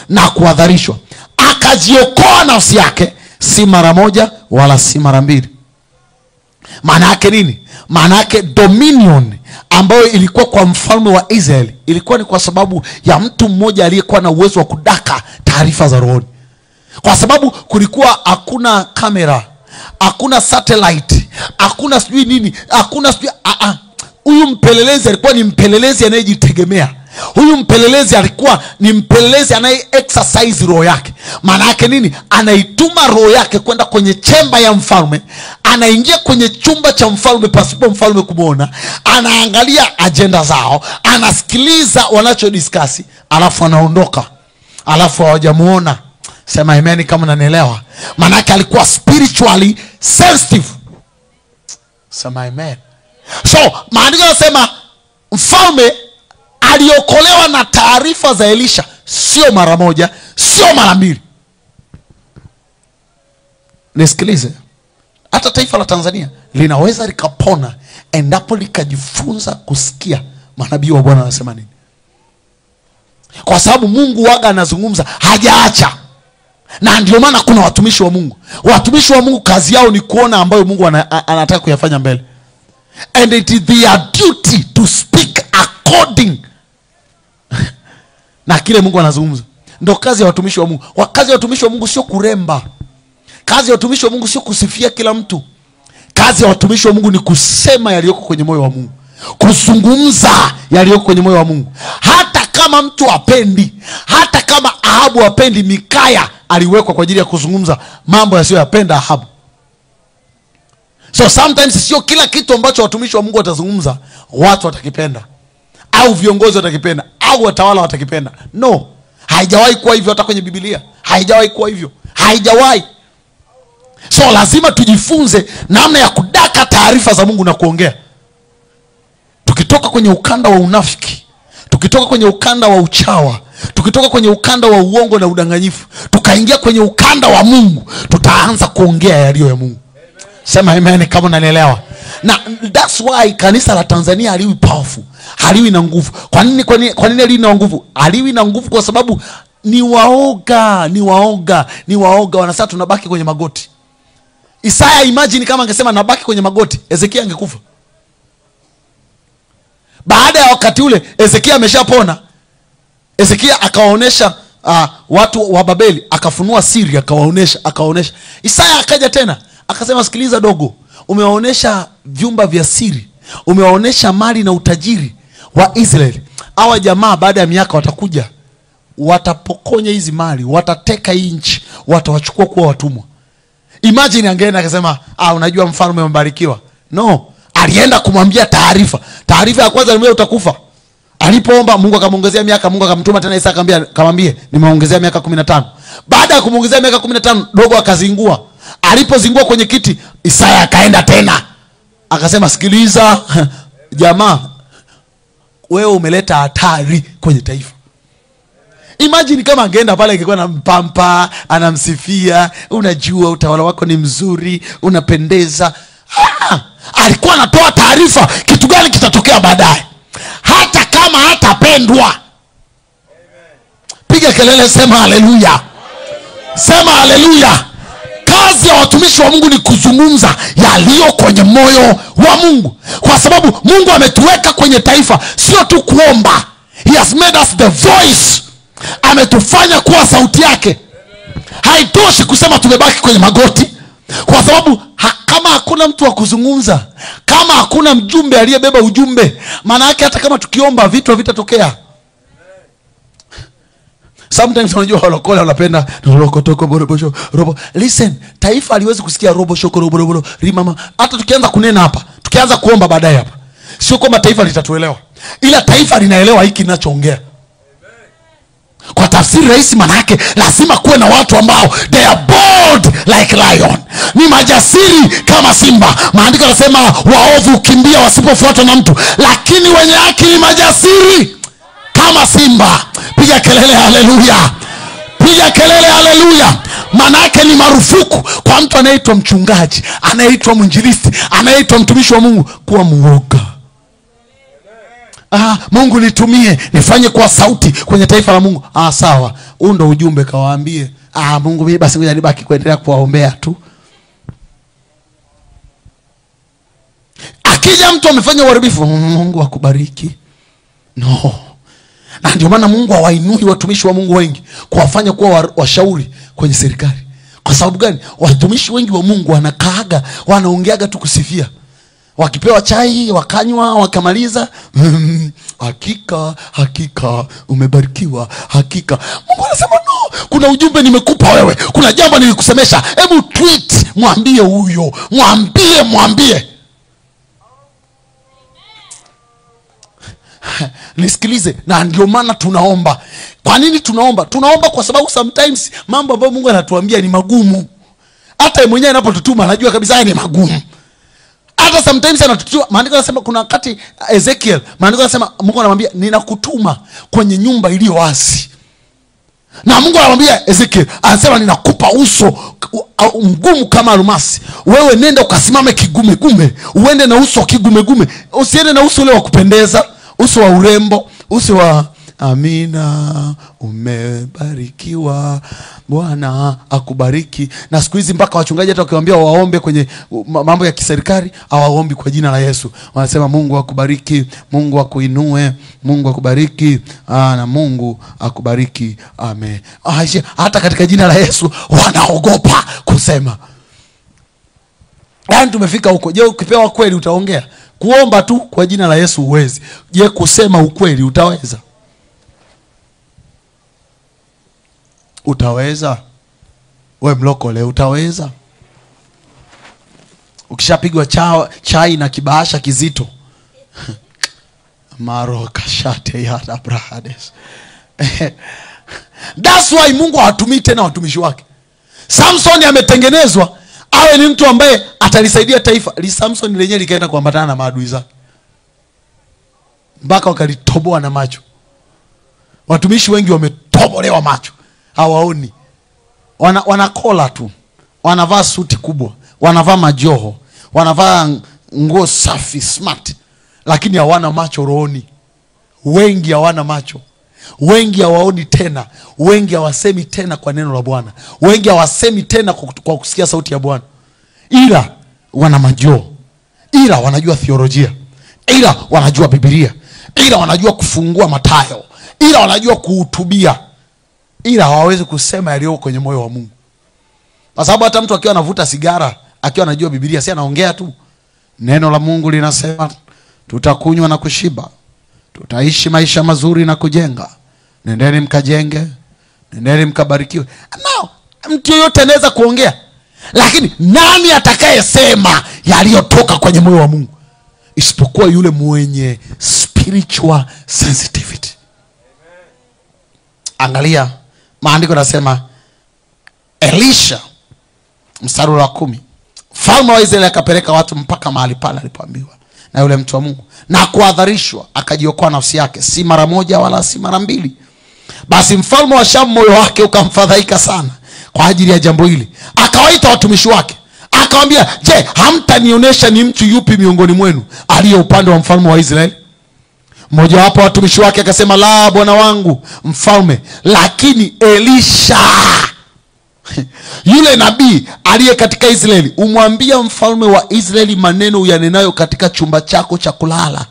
na kuadharishwa. Akajiokoa nafsi yake, si mara moja wala si mara mbili. Maana yake nini? Maana yake dominion ambayo ilikuwa kwa mfalme wa Israeli ilikuwa ni kwa sababu ya mtu mmoja aliyekuwa na uwezo wa kudaka taarifa za rohoni. Kwa sababu kulikuwa hakuna kamera, hakuna satellite, hakuna sijui nini, hakuna sijui huyu mpelelezi alikuwa ni mpelelezi anayejitegemea. Huyu mpelelezi alikuwa ni mpelelezi anaye exercise roho yake. Maana yake nini? Anaituma roho yake kwenda kwenye chemba ya mfalme, anaingia kwenye chumba cha mfalme pasipo mfalme kumuona, anaangalia agenda zao, anasikiliza wanacho discuss, alafu anaondoka, alafu hawajamuona. Sema amen kama unanielewa. Maana yake alikuwa spiritually sensitive. Sema amen. So maandiko yanasema mfalme aliokolewa na taarifa za Elisha, sio mara moja, sio mara mbili. Nisikilize, hata taifa la Tanzania linaweza likapona endapo likajifunza kusikia manabii wa Bwana wanasema nini. Kwa sababu Mungu waga anazungumza, hajaacha. Na ndio maana kuna watumishi wa Mungu. Watumishi wa Mungu kazi yao ni kuona ambayo Mungu anataka kuyafanya mbele. And it is their duty to speak according na kile Mungu anazungumza. Ndio kazi ya watumishi wa Mungu. Kazi ya watumishi wa Mungu sio kuremba. Kazi ya watumishi wa Mungu sio kusifia kila mtu. Kazi ya watumishi wa Mungu ni kusema yaliyoko kwenye moyo wa Mungu, kuzungumza yaliyoko kwenye moyo wa Mungu. Hata kama mtu hapendi, hata kama Ahabu hapendi, Mikaya aliwekwa kwa ajili ya kuzungumza mambo yasiyoyapenda Ahabu. So sometimes sio kila kitu ambacho watumishi wa Mungu watazungumza watu watakipenda, au viongozi watakipenda, au watawala watakipenda. No, haijawahi kuwa hivyo hata kwenye Biblia. Haijawahi kuwa hivyo. Haijawahi. So lazima tujifunze namna ya kudaka taarifa za Mungu na kuongea. Tukitoka kwenye ukanda wa unafiki, tukitoka kwenye ukanda wa uchawa, tukitoka kwenye ukanda wa uongo na udanganyifu, tukaingia kwenye ukanda wa Mungu, tutaanza kuongea yaliyo ya Mungu. Sema amen kama unanielewa. Na that's why kanisa la Tanzania haliwi powerful, haliwi na nguvu. Kwa nini haliwi na nguvu? Haliwi na nguvu kwa sababu ni waoga. Wanasema tunabaki kwenye magoti. Isaya, imagine kama angesema nabaki kwenye magoti, Ezekia angekufa. Baada ya wakati ule Ezekia ameshapona. Ezekia akawaonesha watu wa Babeli, akafunua siri, akawaonesha. Isaya akaja tena akasema, sikiliza dogo, umewaonesha vyumba vya siri, umewaonesha mali na utajiri wa Israeli. Hawa jamaa baada ya miaka watakuja, watapokonya hizi mali, watateka hii nchi, watawachukua kuwa watumwa. Imagine angeenda akasema, unajua mfalme amebarikiwa. No, alienda kumwambia taarifa. Taarifa ya kwanza ni wewe utakufa. Alipoomba Mungu akamongezea miaka, Mungu akamtuma tena Isaya akamwambia nimeongezea miaka 15. Baada ya kumongezea miaka 15, dogo akazingua. Alipozingua kwenye kiti, Isaya akaenda tena akasema, sikiliza jamaa, wewe umeleta hatari kwenye taifa. Imagine kama angeenda pale ingekuwa na mpampa, anamsifia, unajua utawala wako ni mzuri, unapendeza. Alikuwa anatoa taarifa kitu gani kitatokea baadaye, hata kama hatapendwa. Piga kelele, sema haleluya. Sema haleluya. Kazi ya watumishi wa Mungu ni kuzungumza yaliyo kwenye moyo wa Mungu. Kwa sababu Mungu ametuweka kwenye taifa sio tu kuomba. He has made us the voice. Ametufanya kuwa sauti yake. Haitoshi kusema tumebaki kwenye magoti. Kwa sababu kama hakuna mtu wa kuzungumza, kama hakuna mjumbe aliyebeba ujumbe, maana yake hata kama tukiomba vitu havitatokea. Sometimes unajua walokole wanapenda rokotoko borobosho robo. Listen, taifa haliwezi kusikia robo shoko robo robo rimama. Hata tukianza kunena hapa, tukianza kuomba baadaye hapa, sio kwamba taifa litatuelewa, ila taifa linaelewa hiki ninachoongea. Kwa tafsiri rahisi, maana yake lazima kuwe na watu ambao they are bold like lion, ni majasiri kama simba. Maandiko yanasema waovu kimbia wasipofuatwa na mtu, lakini wenye haki ni majasiri kama simba. Piga kelele haleluya. Piga kelele haleluya. Maana yake ni marufuku kwa mtu anaitwa mchungaji, anaitwa mwinjilisti, anaitwa mtumishi wa Mungu kuwa muoga. Mungu nitumie nifanye kwa sauti kwenye taifa la Mungu. Sawa, huu ndo ujumbe, kawaambie Mungu mimi basi ngoja nibaki kuendelea kuwaombea tu. Akija mtu amefanya uharibifu, Mungu akubariki. No. Na ndio maana Mungu hawainui watumishi wa Mungu wengi kuwafanya kuwa washauri kwenye serikali. Kwa sababu gani? Watumishi wengi wa Mungu wanakaaga, wanaongeaga tu kusifia. Wakipewa chai, wakanywa, wakamaliza, hakika umebarikiwa, hakika. Mungu anasema no, kuna ujumbe nimekupa wewe, kuna jambo nilikusemesha, hebu tweet, mwambie huyo, mwambie. Nisikilize, na ndio maana tunaomba. Kwa nini tunaomba? Tunaomba kwa sababu sometimes mambo ambayo Mungu anatuambia ni magumu. Hata yeye mwenyewe anapotutuma anajua kabisa haya ni magumu. Hata sometimes anatutuma. Maandiko yanasema kuna wakati Ezekiel, maandiko yanasema Mungu anamwambia ninakutuma kwenye nyumba iliyo wazi. Na Mungu anamwambia Ezekiel, anasema ninakupa uso mgumu kama almasi. Wewe nenda ukasimame kigumegume. Uende na uso kigumegume. Usiende na uso ule wa kupendeza, uso wa urembo, uso wa amina, umebarikiwa, Bwana akubariki. Na siku hizi mpaka wachungaji hata wakiwaambia waombe kwenye mambo ya kiserikali, hawaombi kwa jina la Yesu. Wanasema Mungu akubariki, Mungu akuinue, Mungu akubariki, na Mungu akubariki. Amen. Hata katika jina la Yesu wanaogopa kusema. Yaani tumefika huko. Je, ukipewa kweli utaongea? Kuomba tu kwa jina la Yesu uwezi. Je, kusema ukweli utaweza? Utaweza? We mlokole utaweza? Ukishapigwa chai na kibahasha kizito maro kashate ya abrahades. That's why Mungu hatumii tena watumishi wake. Samson ametengenezwa awe ni mtu ambaye atalisaidia taifa. Samson lenyewe likaenda kuambatana na maadui zake mpaka wakalitoboa na macho. Watumishi wengi wametobolewa macho, hawaoni. Wanakola tu, wanavaa suti kubwa, wanavaa majoho, wanavaa nguo safi smart, lakini hawana macho rohoni. Wengi hawana macho. Wengi hawaoni tena. Wengi hawasemi tena kwa neno la Bwana. Wengi hawasemi tena kwa kusikia sauti ya Bwana. Ila wana majoho, ila wanajua theolojia, ila wanajua Biblia, ila wanajua kufungua Mathayo, ila wanajua kuhutubia, ila hawawezi kusema yaliyo kwenye moyo wa Mungu. Kwa sababu hata mtu akiwa anavuta sigara, akiwa anajua Biblia, si anaongea tu. Neno la Mungu linasema tutakunywa na kushiba, tutaishi maisha mazuri na kujenga. Nendeni mkajenge, nendeni mkabarikiwe. No, mtu yote anaweza kuongea, lakini nani atakayesema yaliyotoka kwenye moyo wa Mungu? Isipokuwa yule mwenye spiritual sensitivity. Angalia, maandiko yanasema Elisha mstari wa 10, mfalme wa Israeli akapeleka watu mpaka mahali pale alipoambiwa na yule mtu wa Mungu, na kuadharishwa akajiokoa nafsi yake, si mara moja wala si mara mbili. Basi mfalme wa Shamu moyo wake ukamfadhaika sana kwa ajili ya jambo hili. Akawaita watumishi wake, akamwambia, je, hamtanionyesha ni mtu yupi miongoni mwenu aliye upande wa mfalme wa Israeli? Mmoja wapo watumishi wake akasema, la bwana wangu mfalme, lakini Elisha yule nabii aliye katika Israeli umwambia mfalme wa Israeli maneno uyanenayo katika chumba chako cha kulala.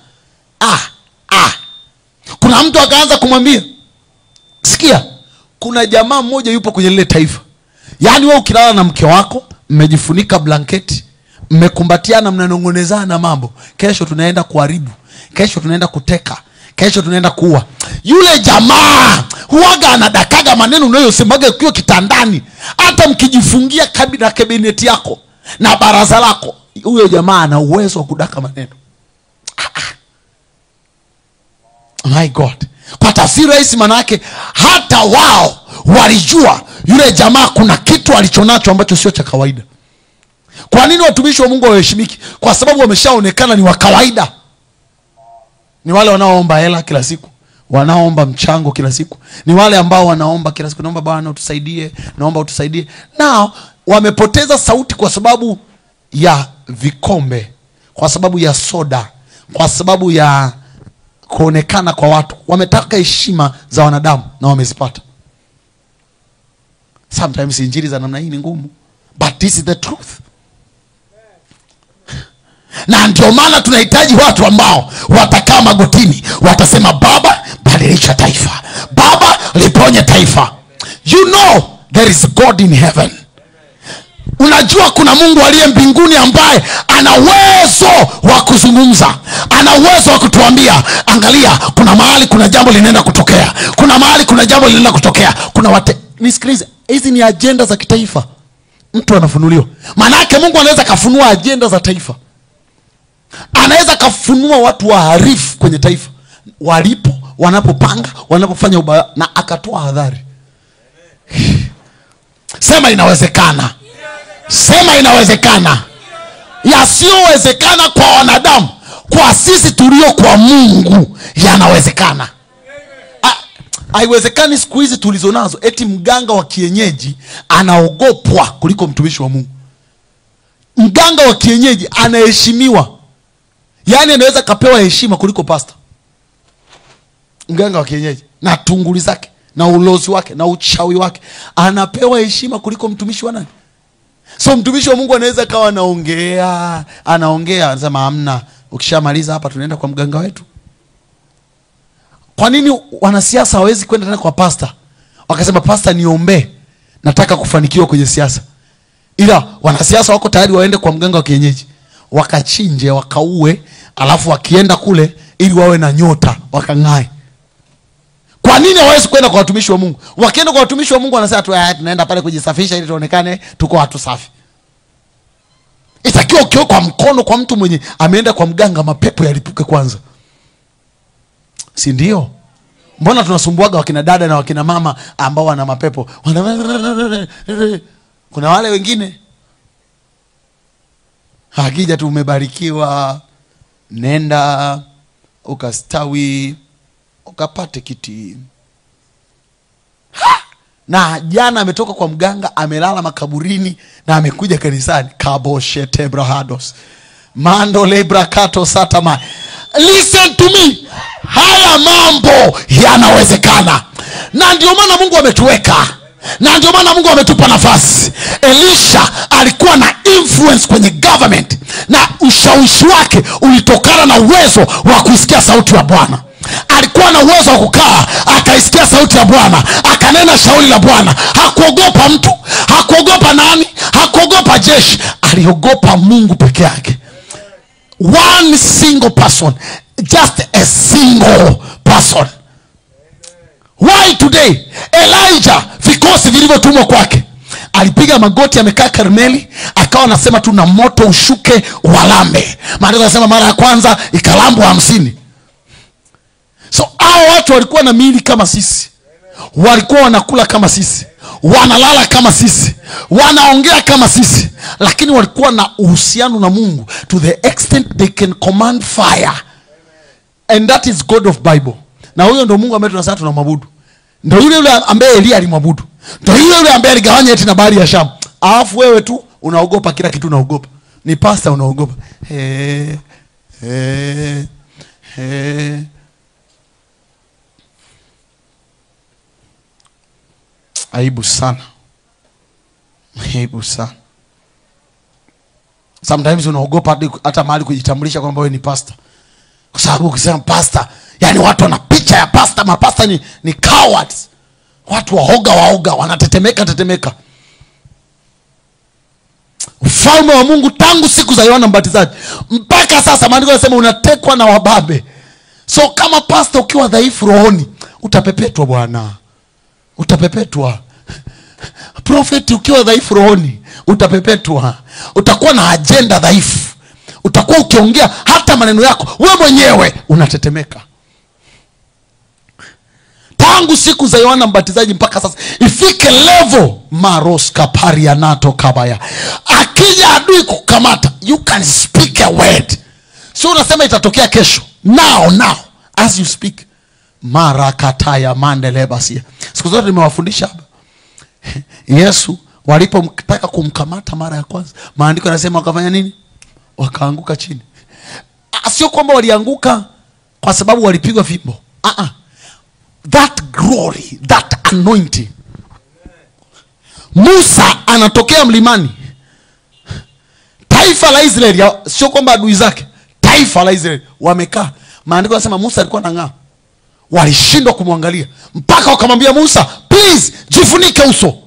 Kuna mtu akaanza kumwambia, sikia, kuna jamaa mmoja yupo kwenye lile taifa. Yaani wewe ukilala na mke wako, mmejifunika blanketi, mmekumbatiana, mnanongonezana mambo, kesho tunaenda kuharibu, kesho tunaenda kuteka, kesho tunaenda kuua. Yule jamaa huaga anadakaga maneno unayosemaga ukiwa kitandani, hata mkijifungia kabineti yako na baraza lako. Huyo jamaa ana uwezo wa kudaka maneno. My God. Kwa tafsiri rahisi manake hata wao walijua yule jamaa kuna kitu alichonacho ambacho sio cha kawaida. Kwa nini watumishi wa Mungu waheshimiki? Kwa sababu wameshaonekana ni wa kawaida. Ni wale wanaoomba hela kila siku, wanaomba mchango kila siku. Ni wale ambao wanaomba kila siku, naomba Bwana utusaidie, naomba utusaidie. Nao wamepoteza sauti kwa sababu ya vikombe, kwa sababu ya soda, kwa sababu ya kuonekana kwa watu. Wametaka heshima za wanadamu na wamezipata. Sometimes injili za namna hii ni ngumu, but this is the truth. Na ndio maana tunahitaji watu ambao watakaa magotini, watasema, Baba, badilisha taifa. Baba, liponye taifa. You know there is God in heaven. Unajua kuna Mungu aliye mbinguni ambaye ana uwezo wa kuzungumza. Ana uwezo wa kutuambia, angalia, kuna mahali kuna jambo linaenda kutokea. Kuna mahali kuna jambo linaenda kutokea. Nisikilize, hizi ni agenda za kitaifa. Mtu anafunuliwa. Maana yake Mungu anaweza kafunua agenda za taifa. Anaweza kafunua watu waharifu kwenye taifa, walipo, wanapopanga, wanapofanya ubaya, na akatoa hadhari. Sema inawezekana. Sema inawezekana. Yasiyowezekana kwa wanadamu, kwa sisi tulio kwa Mungu yanawezekana. Haiwezekani siku hizi tulizonazo eti mganga wa kienyeji anaogopwa kuliko mtumishi wa Mungu. Mganga wa kienyeji anaheshimiwa. Yaani anaweza kapewa heshima kuliko pastor. Mganga wa kienyeji na tunguli zake na ulozi wake na uchawi wake anapewa heshima kuliko mtumishi wa nani? So mtumishi wa Mungu anaweza kawa anaongea anasema, hamna, ukishamaliza hapa tunaenda kwa mganga wetu. Kwa nini wanasiasa hawezi kwenda tena kwa pastor? Wakasema, pastor, niombe, nataka kufanikiwa kwenye siasa. Ila wanasiasa wako tayari waende kwa mganga wa kienyeji, wakachinje, wakaue, alafu wakienda kule ili wawe na nyota, wakang'ae. Kwa nini hawezi kwenda kwa watumishi wa Mungu? Wakienda kwa watumishi wa Mungu wanasema tunaenda pale kujisafisha ili tuonekane tuko watu safi. Itakiwa ukio kwa mkono kwa mtu mwenye ameenda kwa mganga, mapepo yalipuke kwanza. Si ndio? Mbona tunasumbuaga wakina dada na wakina mama ambao wana mapepo? Kuna wale wengine hakija tu umebarikiwa, nenda ukastawi, ukapate kiti. Na jana ametoka kwa mganga, amelala makaburini na amekuja kanisani. Kaboshe tebrahados mando lebrakato satama. Listen to me, haya mambo yanawezekana. Na ndio maana Mungu ametuweka, na ndio maana Mungu ametupa nafasi. Elisha alikuwa na influence kwenye government, na ushawishi wake ulitokana na uwezo wa kusikia sauti ya Bwana. Alikuwa na uwezo wa kukaa akaisikia sauti ya Bwana, akanena shauri la Bwana. Hakuogopa mtu, hakuogopa nani, hakuogopa jeshi, aliogopa Mungu peke yake. One single person, just a single person. Why today? Elijah, vikosi vilivyotumwa kwake, alipiga magoti, amekaa Karmeli, akawa anasema tu na moto ushuke walambe. Maandiko yanasema mara ya kwanza ikalambwa 50. So hao watu walikuwa na miili kama sisi, walikuwa wanakula kama sisi, wanalala kama sisi, wanaongea kama sisi, lakini walikuwa na uhusiano na Mungu to the extent they can command fire. And that is God of Bible. Na huyo ndo Mungu ambaye tunasema tunamwabudu. Ndio yule ambaye Elia alimwabudu. Ndio yule ambaye aligawanya eti na bahari ya Shamu. Alafu wewe tu unaogopa kila kitu, unaogopa. Ni pastor unaogopa. Aibu sana. Aibu sana. Sometimes unaogopa hata mahali kujitambulisha kwamba wewe ni pastor. Kwa sababu ukisema pastor, yani watu wana picha ya pastor, mapasta ni cowards. Watu waoga, wanatetemeka. Ufalme wa Mungu tangu siku za Yohana Mbatizaji mpaka sasa, maandiko yanasema unatekwa na wababe. So kama pastor ukiwa dhaifu rohoni, utapepetwa bwana. Utapepetwa. Prophet ukiwa dhaifu rohoni, utapepetwa. Utakuwa na agenda dhaifu. Utakuwa ukiongea hata maneno yako wewe mwenyewe unatetemeka. Tangu siku za Yohana Mbatizaji mpaka sasa, ifike level maros kaparia nato kabaya, akija adui kukamata, you can speak a word. So unasema itatokea kesho. Now as you speak. Marakataya mandelebasia. Siku zote nimewafundisha hapa. Yesu walipomtaka kumkamata mara ya kwanza, maandiko yanasema wakafanya nini? Wakaanguka chini. Sio kwamba walianguka kwa sababu walipigwa fimbo. That glory, that anointing. Musa anatokea mlimani. Taifa la Israeli, sio kwamba adui zake, taifa la Israeli wamekaa. Maandiko yanasema Musa alikuwa anang'aa. Walishindwa kumwangalia mpaka wakamwambia Musa, please jifunike uso,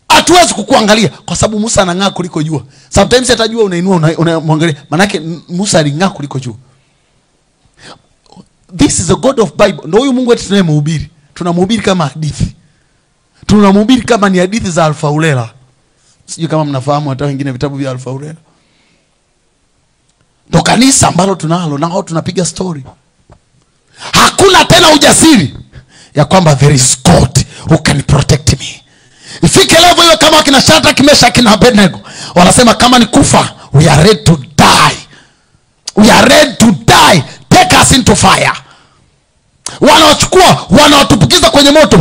hatuwezi kukuangalia kwa sababu Musa anang'aa kuliko jua. Sometimes atajua unainua unamwangalia, manake Musa aling'aa kuliko jua. This is the God of Bible. Ndio huyu Mungu wetu tunayemhubiri. Tunamhubiri kama hadithi. Tunamhubiri kama ni hadithi za Alfa Ulela. Sijui kama mnafahamu hata wengine vitabu vya Alfa Ulela. Ndio kanisa ambalo tunalo, na hao tunapiga story. Hakuna tena ujasiri ya kwamba there is God who can protect me. Ifike level hiyo kama kina Shadraka, Meshaki na Abednego wanasema kama ni kufa, we are ready to die. We are ready to die. Take us into fire. Wanawachukua, wanawatupukiza kwenye moto.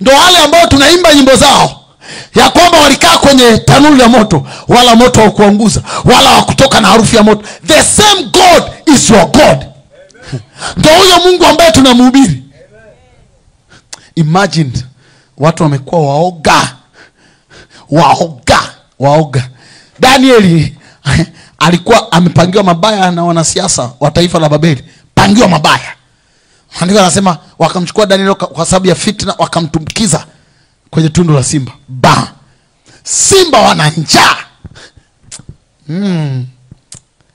Ndio wale ambao tunaimba nyimbo zao ya kwamba walikaa kwenye tanuru la moto, wala moto haukuanguza, wala hakutoka na harufu ya moto. The same God is your God. Ndio huyo Mungu ambaye tunamhubiri. Imagine watu wamekuwa waoga. Danieli alikuwa amepangiwa mabaya na wanasiasa wa taifa la Babeli. Pangiwa mabaya. Maandiko yanasema wakamchukua Danieli kwa sababu ya fitna, wakamtumbukiza kwenye tundu la simba. Simba wana njaa.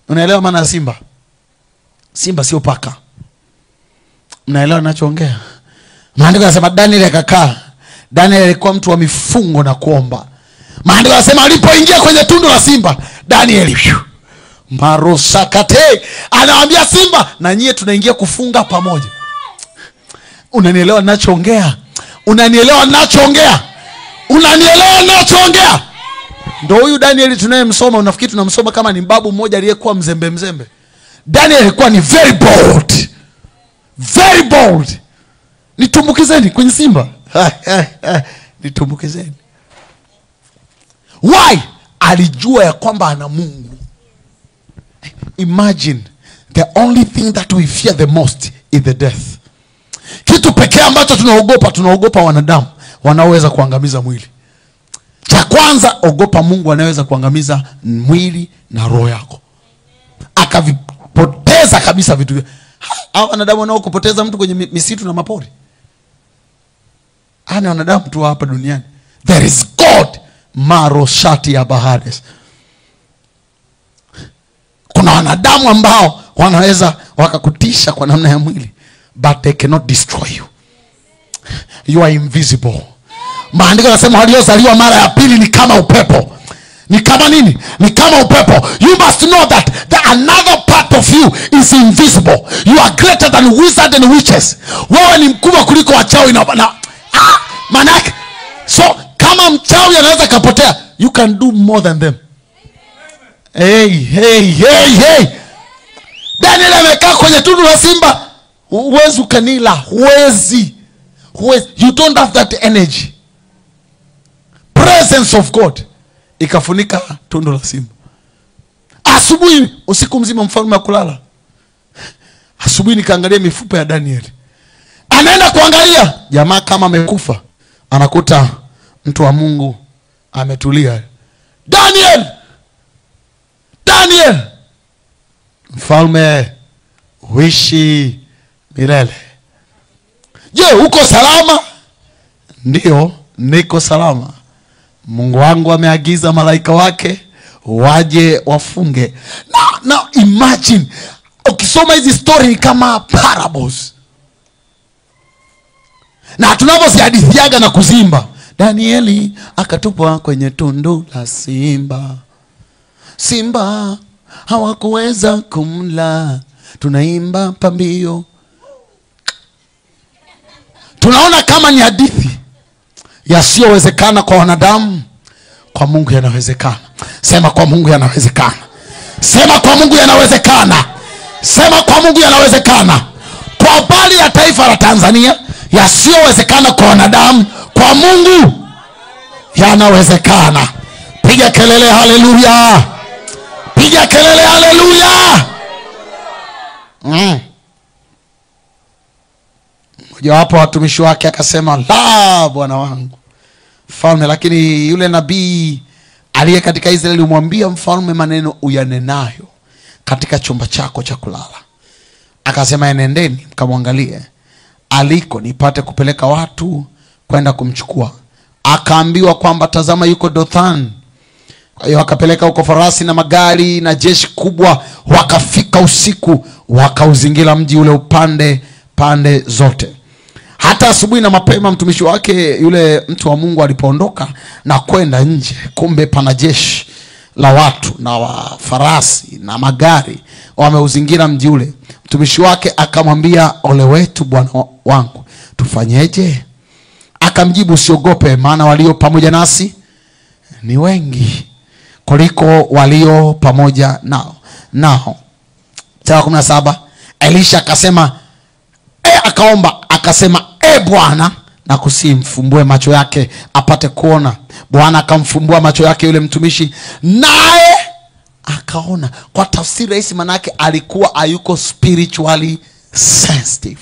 Unaelewa maana ya simba? Simba sio paka. Mnaelewa ninachoongea? Maandiko yanasema Danieli akakaa. Danieli alikuwa mtu wa mifungo na kuomba. Maandiko yanasema alipoingia kwenye tundu la simba, Danieli marosakate anawaambia simba, na nyie tunaingia kufunga pamoja. Unanielewa ninachoongea? Unanielewa ninachoongea? Unanielewa ninachoongea? Ndio huyu Danieli tunayemsoma. Unafikiri tunamsoma kama ni babu mmoja aliyekuwa mzembe? Daniel alikuwa ni very bold. Very bold. Nitumbukizeni kwenye simba. Nitumbukizeni. Why? Alijua ya kwamba ana Mungu. Imagine, the only thing that we fear the most is the death. Kitu pekee ambacho tunaogopa wanadamu wanaoweza kuangamiza mwili. Cha kwanza, ogopa Mungu anayeweza kuangamiza mwili na roho yako. Akavipoteza kabisa vitu. Hao wanadamu wanaokupoteza mtu kwenye misitu na mapori. Ana wanadamu tu hapa duniani. There is God. Maroshati ya Bahades. Kuna wanadamu ambao wanaweza wakakutisha kwa namna ya mwili, but they cannot destroy you. You are invisible. Maandiko yanasema waliozaliwa mara ya pili ni kama upepo. Ni kama nini? Ni kama upepo. You must know that the another part of you is invisible. You are greater than wizards and witches. Wewe ni mkubwa kuliko wachawi na manake. So kama mchawi anaweza kapotea, you can do more than them. Hey. Daniel amekaa kwenye tundu la simba. Huwezi ukanila, huwezi. You don't have that energy. Presence of God ikafunika tundu la simba. Asubuhi, usiku mzima mfalme wa kulala. Asubuhi nikaangalia mifupa ya Daniel. Anaenda kuangalia jamaa kama amekufa. Anakuta mtu wa Mungu ametulia. Daniel! Mfalme, uishi milele. Je, uko salama? Ndio, niko salama. Mungu wangu ameagiza malaika wake waje wafunge. Now imagine, ukisoma hizi story ni kama parables. Na tunavyozihadithiaga na kuzimba. Danieli akatupwa kwenye tundu la simba. Simba hawakuweza kumla. Tunaimba pambio. Tunaona kama ni hadithi yasiyowezekana kwa wanadamu. Kwa Mungu yanawezekana. Sema kwa Mungu yanawezekana. Sema kwa Mungu yanawezekana. Sema kwa Mungu yanawezekana. Kwa habari ya taifa la Tanzania, yasiyowezekana kwa wanadamu, kwa Mungu yanawezekana. Piga kelele haleluya. Piga kelele haleluya. Mojawapo watumishi wake akasema, la bwana wangu mfalme. Lakini yule nabii aliye katika Israeli umwambia mfalme maneno uyanenayo katika chumba chako cha kulala. Akasema, enendeni mkamwangalie aliko, nipate kupeleka watu kwenda kumchukua. Akaambiwa kwamba tazama yuko Dothan. Kwa hiyo akapeleka huko farasi na magari na jeshi kubwa. Wakafika usiku, wakauzingira mji ule pande zote. Hata asubuhi na mapema mtumishi wake yule mtu wa Mungu alipoondoka na kwenda nje, kumbe pana jeshi la watu na wa farasi na magari wameuzingira mji ule. Mtumishi wake akamwambia, ole wetu bwana wangu, tufanyeje? Akamjibu, usiogope, maana walio pamoja nasi ni wengi kuliko walio pamoja nao. 17 Elisha akasema, akaomba akasema, Bwana na kusimfumbue macho yake apate kuona. Bwana akamfumbua macho yake yule mtumishi, naye akaona. Kwa tafsiri rahisi, manake alikuwa hayuko spiritually sensitive.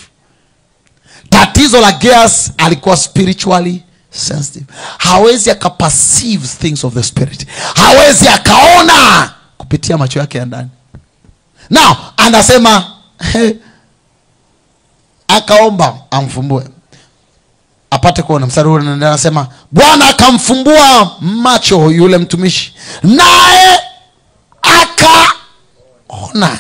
Tatizo la Gehazi, alikuwa spiritually sensitive. Hawezi akaperceive things of the spirit. Hawezi akaona kupitia macho yake ya ndani. Now anasema akaomba amfumbue apate kuona. Mstari ule anasema, Bwana akamfumbua macho yule mtumishi, naye akaona.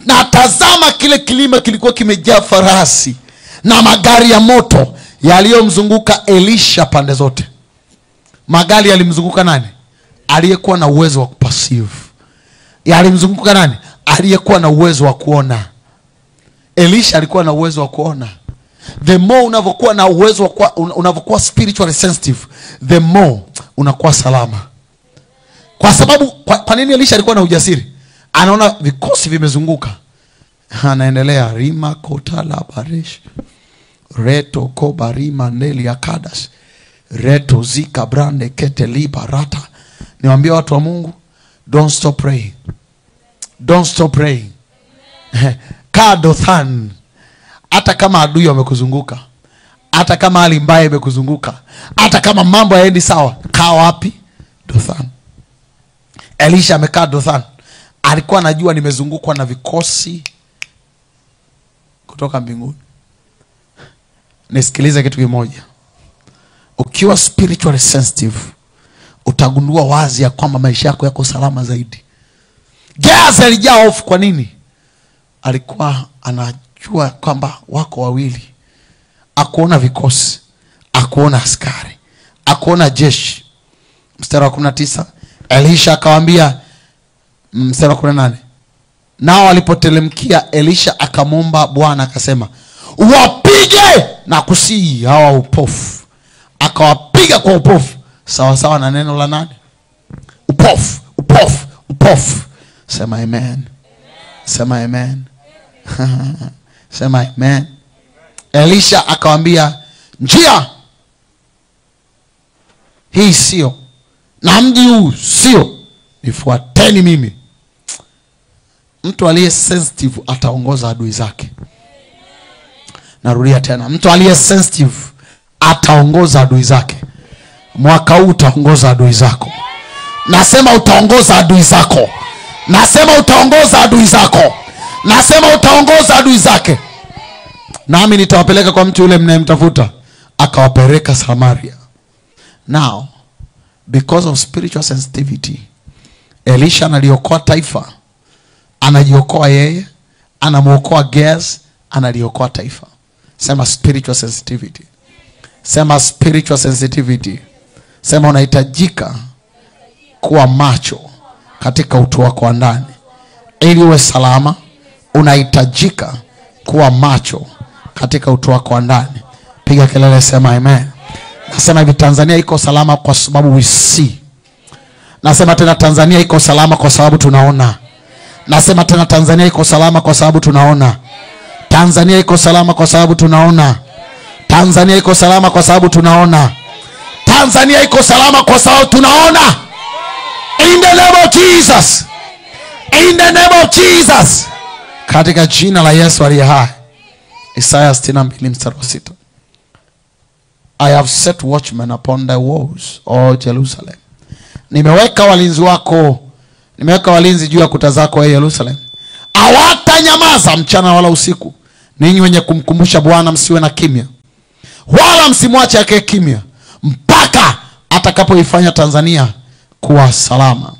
Na tazama, kile kilima kilikuwa kimejaa farasi na magari ya moto yaliyomzunguka Elisha pande zote. Magari yalimzunguka nani? Aliyekuwa na uwezo wa kuperceive. Yalimzunguka nani? Aliyekuwa na uwezo wa kuona. Elisha alikuwa na uwezo wa kuona. The more unavyokuwa na uwezo wa unavyokuwa spiritually sensitive, the more unakuwa salama. Kwa sababu kwa nini Elisha alikuwa na ujasiri? Anaona vikosi vimezunguka. Anaendelea, rima kota la baresh, reto kobarima neli akadas, reto zika brande kete libarata. Niwaambia watu wa Mungu, don't stop praying. Don't stop praying. Kadothan. Hata kama adui wamekuzunguka, hata kama hali mbaya imekuzunguka, hata kama mambo hayaendi sawa, kaa wapi? Dothan. Elisha amekaa Dothan. Alikuwa anajua nimezungukwa na vikosi kutoka mbinguni. Nisikilize kitu kimoja. Ukiwa spiritually sensitive, utagundua wazi ya kwamba maisha yako yako salama zaidi. Gehazi alijaa hofu. Kwa nini? Alikuwa anajua kwamba wako wawili. Akuona vikosi, akuona askari, akuona jeshi. Mstari wa 19 Elisha akawaambia, mstari wa 18, nao walipotelemkia Elisha akamwomba Bwana akasema, wapige na kusii hawa upofu. Akawapiga kwa upofu sawa sawa na neno la nani? Upofu, upofu, upofu. Sema amen. Sema amen. Sema amen. Elisha akawaambia, njia hii sio na mji huu sio, nifuateni mimi. Mtu aliye sensitive ataongoza adui zake. Narudia tena, mtu aliye sensitive ataongoza adui zake. Mwaka huu utaongoza adui zako. Nasema utaongoza adui zako. Nasema utaongoza adui zako. Nasema utaongoza adui zake. Nami nitawapeleka kwa mtu yule mnayemtafuta. Akawapeleka Samaria. Now, because of spiritual sensitivity, Elisha analiokoa taifa, anajiokoa yeye, anamuokoa Gehazi, analiokoa taifa. Sema spiritual sensitivity. Sema spiritual sensitivity. Sema unahitajika kuwa macho katika utu wako wa ndani ili uwe salama. Unahitajika kuwa macho katika utu wako wa ndani. Piga kelele, sema amen. Nasema hivi, Tanzania iko salama kwa sababu we see. Nasema tena, Tanzania iko salama kwa sababu tunaona. Nasema tena, Tanzania iko salama kwa sababu tunaona. Tanzania iko salama kwa sababu tunaona. Tanzania iko salama kwa sababu tunaona. Tanzania iko salama kwa sababu tunaona. In the name of Jesus. In the name of Jesus. katika jina la Yesu aliye hai. Isaya 62 mstari wa 6. I have set watchmen upon thy walls, O Jerusalem. Nimeweka walinzi wako, nimeweka walinzi juu ya kuta zako, Yerusalem. Hawatanyamaza mchana wala usiku. Ninyi wenye kumkumbusha Bwana msiwe na kimya, wala msimwache akae kimya, mpaka atakapoifanya Tanzania kuwa salama,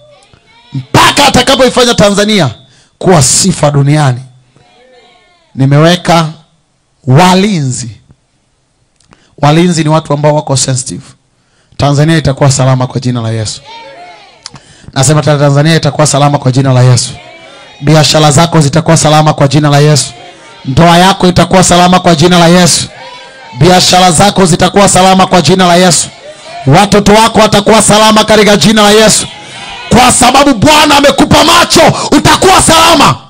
mpaka atakapoifanya Tanzania kuwa sifa duniani. Nimeweka walinzi. Walinzi ni watu ambao wako sensitive. Tanzania itakuwa salama kwa jina la Yesu. Nasema Tanzania itakuwa salama kwa jina la Yesu. Biashara zako zitakuwa salama kwa jina la Yesu. Ndoa yako itakuwa salama kwa jina la Yesu. Biashara zako zitakuwa salama kwa jina la Yesu. Watoto wako watakuwa salama katika jina la Yesu. Kwa sababu Bwana amekupa macho, utakuwa salama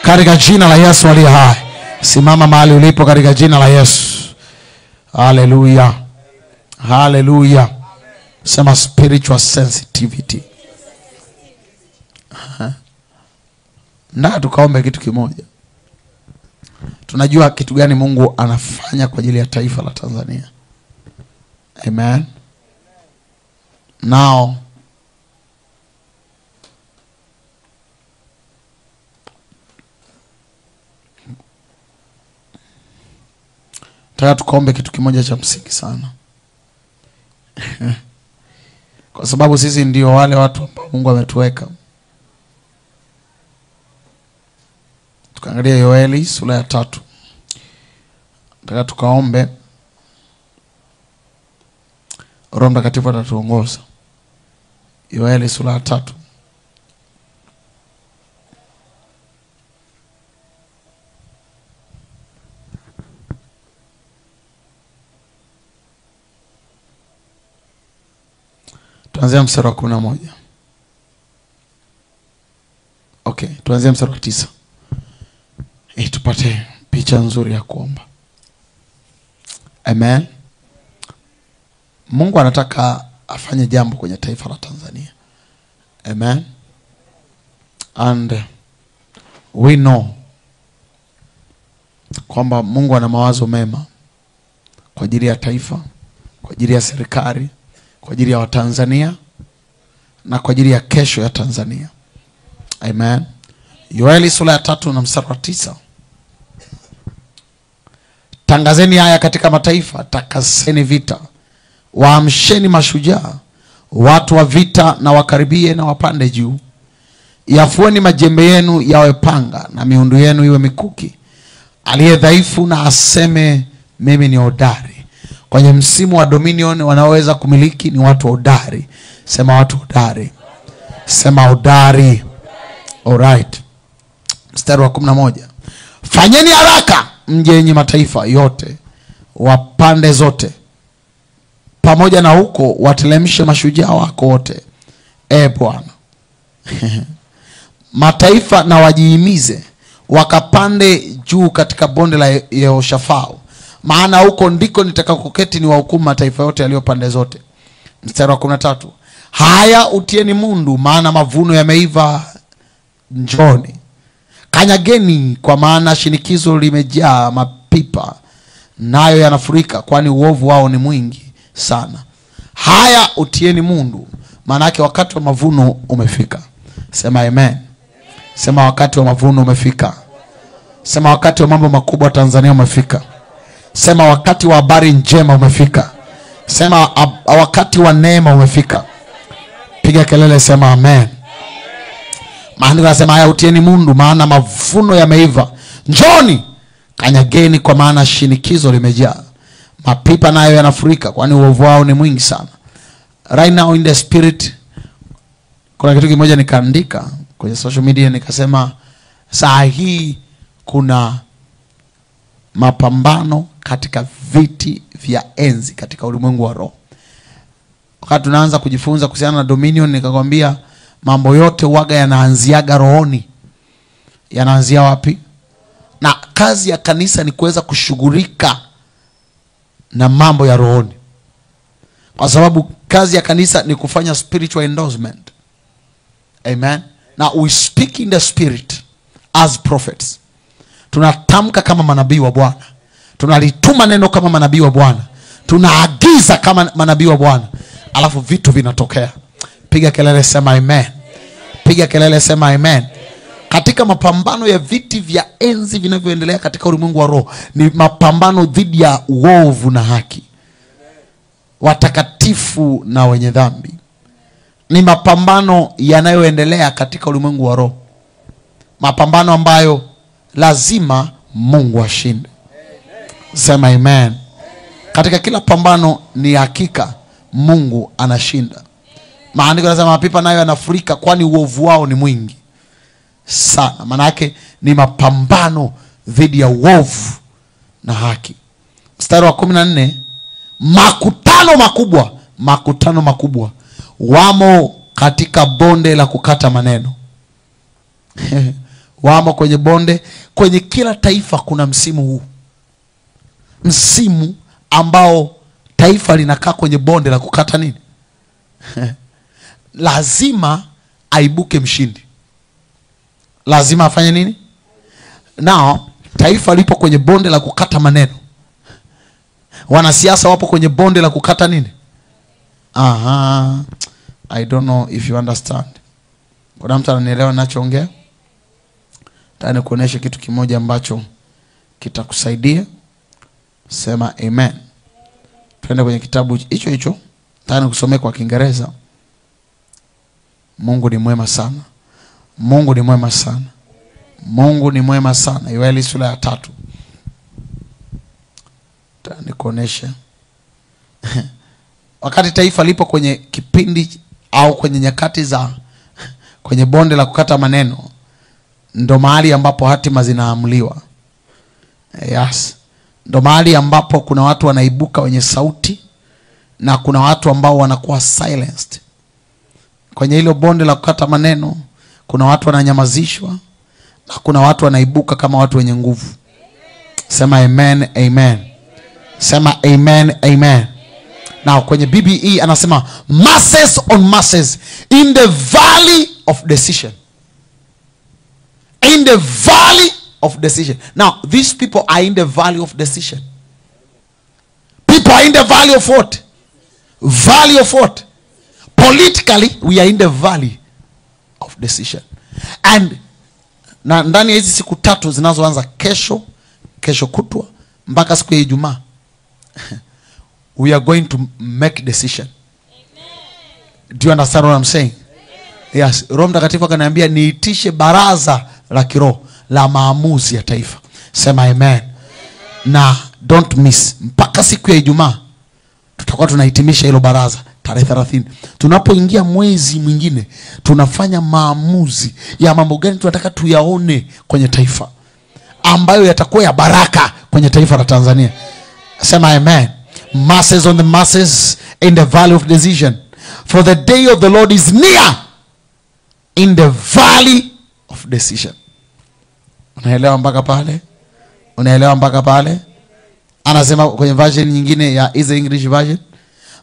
katika jina la Yesu aliye hai. Simama mahali ulipo katika jina la Yesu. Hallelujah. Hallelujah. Sema spiritual sensitivity. Na tukaombe kitu kimoja. Tunajua kitu gani Mungu anafanya kwa ajili ya taifa la Tanzania. Amen. Now nataka tukaombe kitu kimoja cha msingi sana. Kwa sababu sisi ndio wale watu ambao Mungu ametuweka. Tukaangalia Yoeli sura ya 3. Nataka tukaombe Roho Mtakatifu atatuongoza. Yoeli sura ya 3. Tuanzia mstari wa 11. Okay, tuanzia mstari wa 9. Tupate picha nzuri ya kuomba. Amen. Mungu anataka afanye jambo kwenye taifa la Tanzania. Amen. And we know kwamba Mungu ana mawazo mema kwa ajili ya taifa, kwa ajili ya serikali, kwa ajili ya Watanzania na kwa ajili ya kesho ya Tanzania. Amen. Yoeli sura ya 3 na mstari wa 9. Tangazeni haya katika mataifa, takaseni vita, waamsheni mashujaa, watu wa vita na wakaribie na wapande juu. Yafueni majembe yenu yawe panga na miundu yenu iwe mikuki. Aliye dhaifu na aseme mimi ni hodari. Kwenye msimu wa dominion wanaoweza kumiliki ni watu hodari. Sema watu hodari. Sema hodari. Alright. Mstari wa 11. Fanyeni haraka mje yenye mataifa yote, wapande zote. Pamoja na huko watelemshe mashujaa wako wote. Bwana. Mataifa na wajihimize, wakapande juu katika bonde la Yehoshafau. Maana huko ndiko nitakakoketi ni wahukumu mataifa yote yaliyo pande zote. Mstari wa 13. Haya utieni mundu, maana mavuno yameiva, njoni. Kanyageni, kwa maana shinikizo limejaa mapipa, nayo yanafurika, kwani uovu wao ni mwingi sana. Haya utieni mundu, maana yake wakati wa mavuno umefika. Sema amen. Sema wakati wa mavuno umefika. Sema wakati wa mambo makubwa Tanzania umefika. Sema wakati wa habari njema umefika. Sema wakati wa neema umefika. Piga kelele, sema amen. Maandiko yanasema haya utieni mundu, maana mavuno yameiva, njoni. Kanyageni, kwa maana shinikizo limejaa, mapipa nayo yanafurika, kwani uovu wao ni mwingi sana. Right now in the spirit, kuna kitu kimoja nikaandika kwenye social media, nikasema saa hii kuna mapambano katika viti vya enzi katika ulimwengu wa roho. Wakati tunaanza kujifunza kuhusiana na dominion, nikakwambia mambo yote waga yanaanziaga rohoni. Yanaanzia wapi? Na kazi ya kanisa ni kuweza kushughulika na mambo ya rohoni. Kwa sababu kazi ya kanisa ni kufanya spiritual endorsement. Amen. Now we speak in the spirit as prophets. Tunatamka kama manabii wa Bwana. Tunalituma neno kama manabii wa Bwana. Tunaagiza kama manabii wa Bwana. Alafu vitu vinatokea. Piga kelele sema amen. Piga kelele sema amen. Katika mapambano ya viti vya enzi vinavyoendelea katika ulimwengu wa roho, ni mapambano dhidi ya uovu na haki, watakatifu na wenye dhambi. Ni mapambano yanayoendelea katika ulimwengu wa roho, mapambano ambayo lazima Mungu ashinde. Sema amen. Katika kila pambano ni hakika Mungu anashinda. Maandiko yanasema mapipa nayo yanafurika kwani uovu wao ni mwingi sana. Maana yake ni mapambano dhidi ya uovu na haki. Mstari wa 14, makutano makubwa wamo katika bonde la kukata maneno. Wamo kwenye bonde. Kwenye kila taifa kuna msimu huu, msimu ambao taifa linakaa kwenye bonde la kukata nini? Lazima aibuke mshindi. Lazima afanye nini? Nao taifa lipo kwenye bonde la kukata maneno. Wanasiasa wapo kwenye bonde la kukata nini? I don't know if you understand. Kuna mtu ananielewa ninachoongea? Tani kuonesha kitu kimoja ambacho kitakusaidia. Sema amen. Twende kwenye kitabu hicho. Tani kusomea kwa Kiingereza. Mungu ni mwema sana. Mungu ni mwema sana. Mungu ni mwema sana. Yoeli sura ya 3. Tani kuonesha. Wakati taifa lipo kwenye kipindi au kwenye nyakati za kwenye bonde la kukata maneno, ndo mahali ambapo hatima zinaamuliwa. Yes. Ndo mahali ambapo kuna watu wanaibuka wenye sauti na kuna watu ambao wanakuwa silenced. Kwenye hilo bonde la kukata maneno kuna watu wananyamazishwa na kuna watu wanaibuka kama watu wenye nguvu. Sema amen, amen. Sema amen, amen. Now kwenye BBE anasema masses on masses in the valley of decision. In the valley of decision. Now these people are in the valley of decision. People are in the valley of what? Valley of what? Politically we are in the valley of decision. And na ndani ya hizi siku 3 zinazoanza kesho kutwa mpaka siku ya Ijumaa, we are going to make decision. Amen. Do you understand what I'm saying? Amen. Yes. Roho Mtakatifu akaniambia niitishe baraza la kiroho la maamuzi ya taifa. Sema amen. Amen. Na don't miss. Mpaka siku ya Ijumaa tutakuwa tunahitimisha hilo baraza tarehe 30. Tunapoingia mwezi mwingine tunafanya maamuzi ya mambo gani tunataka tuyaone kwenye taifa ambayo yatakuwa ya baraka kwenye taifa la Tanzania. Sema amen. Masses on the masses in the valley of decision. For the day of the Lord is near in the valley of decision. Unaelewa mpaka pale? Unaelewa mpaka pale? Anasema kwenye version nyingine ya is the English version,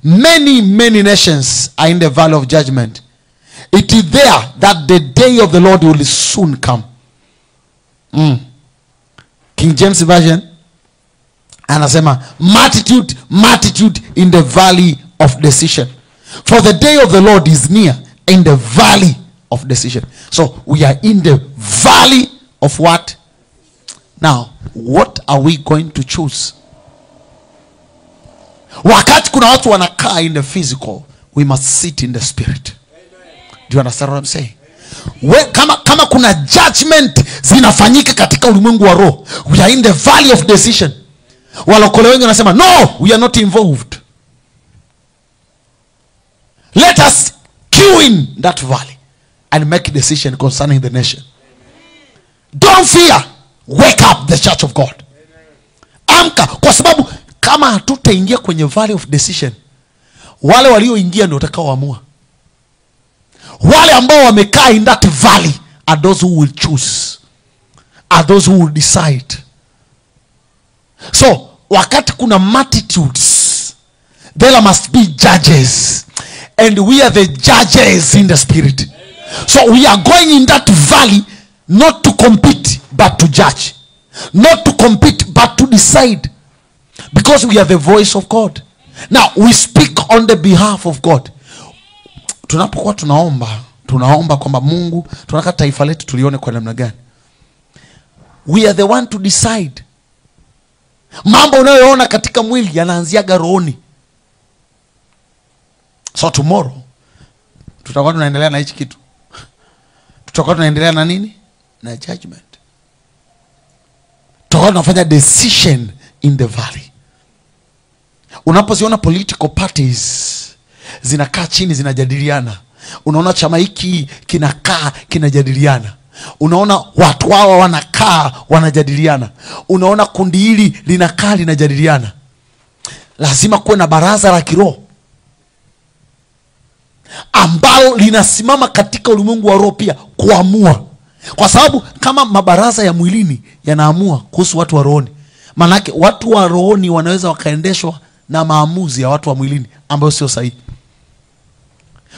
many nations are in the valley of judgment. It is there that the day of the Lord will soon come. King James version anasema multitude in the valley of decision. For the day of the Lord is near in the valley of decision. So we are in the valley of what? Now, what are we going to choose? Wakati kuna watu wanakaa in the physical, we must sit in the spirit. Do you understand what I'm saying? Kama kuna judgment zinafanyika katika ulimwengu wa roho, we are in the valley of decision. Walokole wengi wanasema no, we are not involved. Let us queue in that valley and make a decision concerning the nation. Don't fear. Wake up the church of God. Amka, kwa sababu kama hatutaingia kwenye valley of decision, wale walioingia ndio watakaoamua. Wale ambao wamekaa in that valley are those who will choose, are those who will decide. So wakati kuna multitudes, there must be judges, and we are the judges in the spirit. So we are going in that valley not to compete but to judge. Not to compete, but to decide. Because we are the voice of God. Now, we speak on the behalf of God. Tunapokuwa tunaomba kwamba Mungu, tunataka taifa letu tulione kwa namna gani. We are the one to decide. Mambo unayoona katika mwili yanaanziaga rohoni. So tomorrow tutakuwa tunaendelea na hichi kitu. Tutakuwa tunaendelea na nini? Na judgment. Tutakuwa tunafanya decision in the valley. Unapoziona political parties zinakaa chini zinajadiliana, unaona chama hiki kinakaa kinajadiliana, unaona watu hawa wanakaa wanajadiliana, unaona kundi hili linakaa linajadiliana, lazima kuwe na baraza la kiroho ambalo linasimama katika ulimwengu wa roho pia kuamua. Kwa sababu kama mabaraza ya mwilini yanaamua kuhusu watu wa rohoni, manake watu wa rohoni wanaweza wakaendeshwa na maamuzi ya watu wa mwilini ambayo sio sahihi.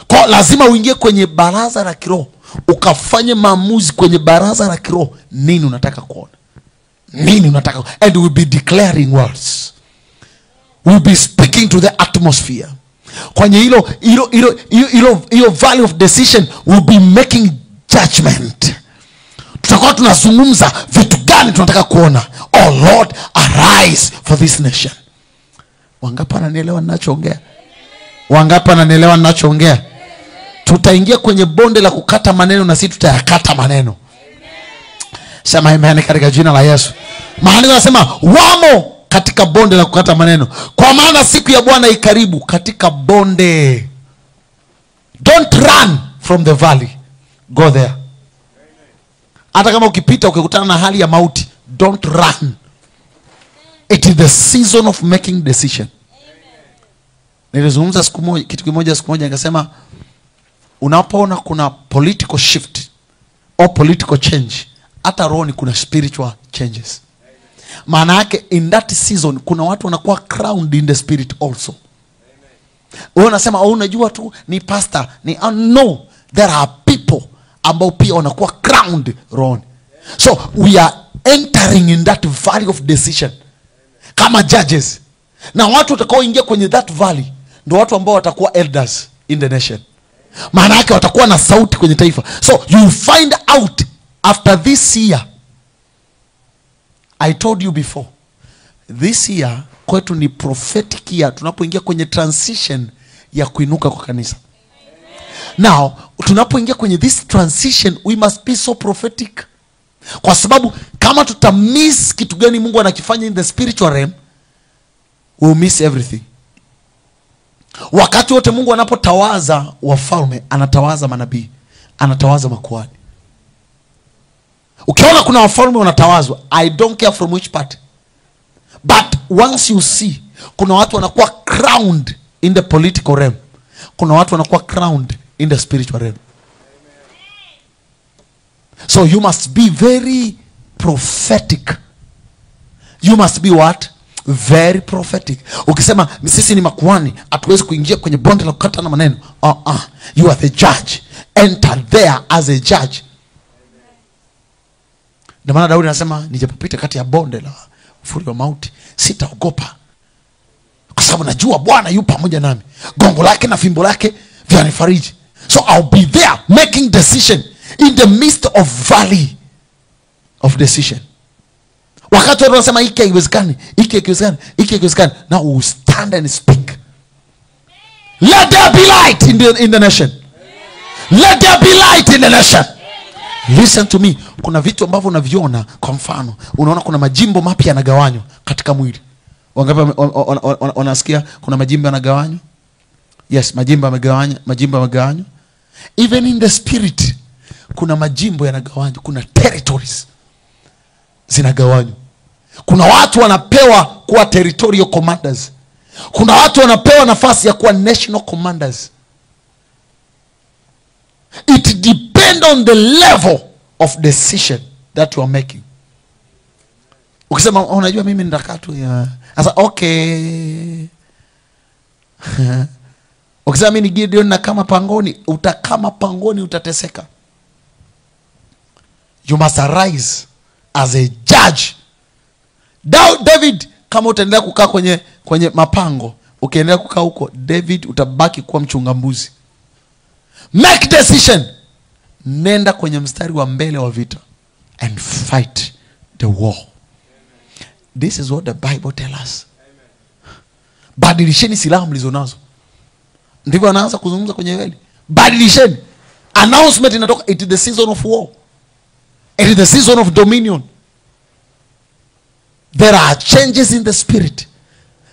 Kwa lazima uingie kwenye baraza la kiroho, ukafanye maamuzi kwenye baraza la kiroho. Nini unataka kuona? Nini unataka? And we'll be declaring words. We'll be speaking to the atmosphere. Kwenye hilo valley of decision, we'll be making judgment. Tutakuwa tunazungumza vitu gani tunataka kuona. Oh Lord, arise for this nation. Wangapi wananielewa ninachoongea? Wangapi wananielewa ninachoongea? Tutaingia kwenye bonde la kukata maneno na sisi tutayakata maneno. Sema amen katika jina la Yesu. Maandiko yanasema wamo katika bonde la kukata maneno, kwa maana siku ya Bwana ikaribu. Katika bonde. Don't run from the valley. Go there. Hata kama ukipita ukikutana na hali ya mauti, don't run. It is the season of making decision. Nilizungumza kitu kimoja siku moja nikasema, unapoona kuna political shift or political change, hata rohoni kuna spiritual changes. Maana yake in that season kuna watu wanakuwa crowned in the spirit also. Wewe unasema unajua tu ni pastor, ni no, there are people ambao pia wanakuwa crowned rohoni. So we are entering in that valley of decision kama judges. Na watu watakaoingia kwenye that valley ndio watu ambao watakuwa elders in the nation. Maana yake watakuwa na sauti kwenye taifa. So you find out after this year, I told you before, this year kwetu ni prophetic year. Tunapoingia kwenye transition ya kuinuka kwa kanisa. Now, tunapoingia kwenye this transition, we must be so prophetic. Kwa sababu kama tutamiss kitu gani Mungu anakifanya in the spiritual realm, we'll miss everything. Wakati wote Mungu anapotawaza wafalme, anatawaza manabii, anatawaza makuhani. Ukiona kuna wafalme wanatawazwa, I don't care from which part, but once you see kuna watu wanakuwa crowned in the political realm, kuna watu wanakuwa crowned in the spiritual realm. So you must be very prophetic. You must be what? Very prophetic. Ukisema sisi ni makuhani, hatuwezi kuingia kwenye bonde la kukata na maneno. You are the judge. Enter there as a judge. Ndio maana Daudi anasema nijapopita kati ya bonde la ufuri wa mauti, sitaogopa, kwa sababu najua Bwana yu pamoja nami. Gongo lake na fimbo lake vyanifariji. So I'll be there making decision in the midst of valley of decision. Wakati watu wanasema hiki haiwezekani, hiki haiwezekani, now we stand and speak. Let there be light in the nation. Let there be light in the nation. Listen to me. Kuna vitu ambavyo unaviona, kwa mfano, unaona kuna majimbo mapya yanagawanywa katika mwili. Wangapi wanasikia kuna majimbo yanagawanywa? Yes, majimbo yamegawanywa. Even in the spirit kuna majimbo yanagawanywa, kuna territories zinagawanywa. Kuna watu wanapewa kuwa territorial commanders. Kuna watu wanapewa nafasi ya kuwa national commanders. It depends on the level of decision that you are making. Ukisema unajua mimi nitakaa tu ya sasa, okay. Ukisema mimi ni Gideon na kama pangoni, utakama pangoni utateseka. You must arise as a judge. David, kama utaendelea kukaa kwenye mapango, ukiendelea kukaa huko, David utabaki kuwa mchunga mbuzi. Make decision. Nenda kwenye mstari wa mbele wa vita and fight the war. This is what the Bible tells us. Badilisheni silaha mlizonazo. Ndivyo anaanza kuzungumza kwenye Yoeli. Badilisheni. Announcement inatoka, it is the season of war. It is the season of dominion. There are changes in the spirit.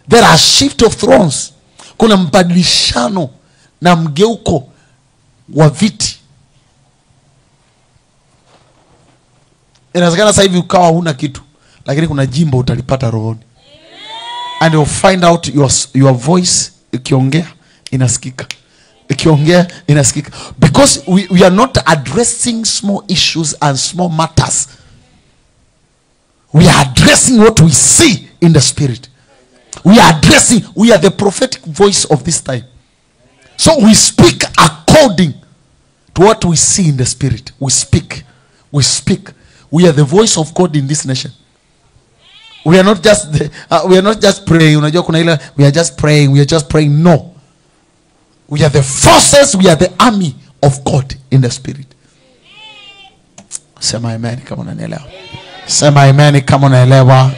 There are shift of thrones. Kuna mbadilishano na mgeuko wa viti. Inawezekana sasa hivi ukawa huna kitu, lakini kuna jimbo utalipata rohoni. And you'll find out your voice ikiongea inasikika. Ikiongea inasikika. Because we are not addressing small issues and small matters. We are addressing what we see in the spirit. We are the prophetic voice of this time. So we speak according to what we see in the spirit. We speak. We are the voice of God in this nation. We are not just praying. Unajua kuna ile we are just praying. No. We are the forces, we are the army of God in the spirit. Sema amen kama unanielewa. Sema amen kama unaelewa.